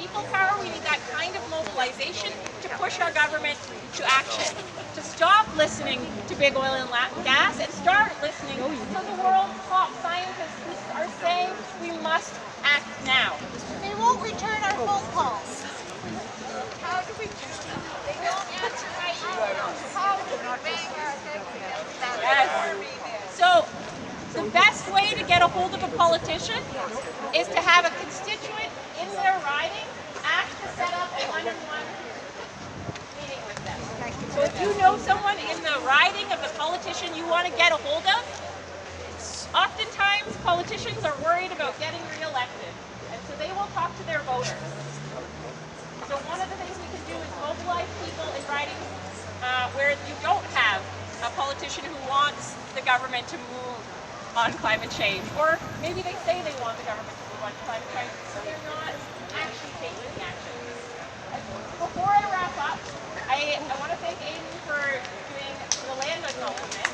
people power, we need that kind of mobilization to push our government to action, to stop listening to big oil and gas and start listening to the world's top scientists who are saying we must act now. They won't return our phone calls. How do we do that? They don't answer my emails. How do we bang our heads? Yes. So the best way to get a hold of a politician is to have a constituent in their riding ask to set up a one-on-one meeting with them. So if you know someone in the riding of the politician you want to get a hold of, oftentimes politicians are worried about getting re-elected, and so they will talk to their voters. So one of the things we can do is mobilize people in ridings where you don't have a politician who wants the government to move on climate change, or maybe they say they want the government to move on climate change, so they're not actually taking action. Before I wrap up, I want to thank Aiden for doing the land acknowledgement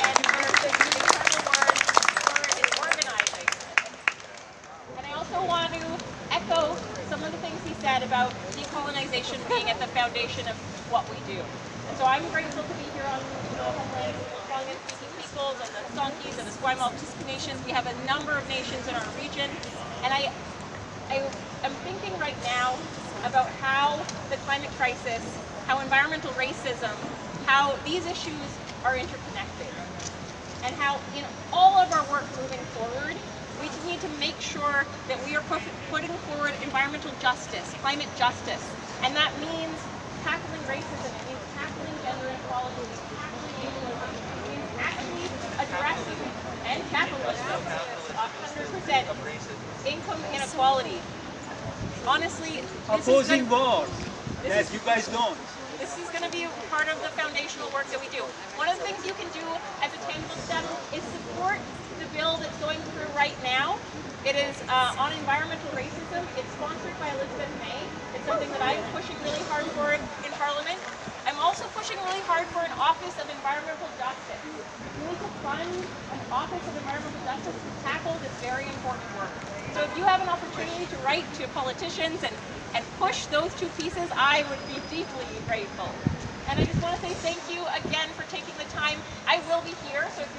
and for the incredible work for his organizing. And I also want to echo some of the things he said about decolonization being at the foundation of what we do. And so I'm grateful to be here on the homeland, Tongan speaking peoples and the Sonkeys and the Esquimalt Nations. We have a number of nations in our region, and I am thinking right now about how the climate crisis, how environmental racism, how these issues are interconnected, and how in all of our work moving forward, we need to make sure that we are putting forward environmental justice, climate justice, and that means tackling racism, it means tackling gender inequality, it means tackling ableism, it means actually addressing and capitalism, 100% income inequality. Honestly, opposing wars that you guys don't. This is going to be part of the foundational work that we do. One of the things you can do as a tangible step is support the bill that's going through right now. It is on environmental racism. It's sponsored by Elizabeth May. It's something that I'm pushing really hard for in Parliament. I'm also pushing really hard for an Office of Environmental Justice. We need to fund an Office of Environmental Justice to tackle this very important work. So if you have an opportunity to write to politicians and push those two pieces, I would be deeply grateful. And I just want to say thank you again for taking the time. I will be here, so if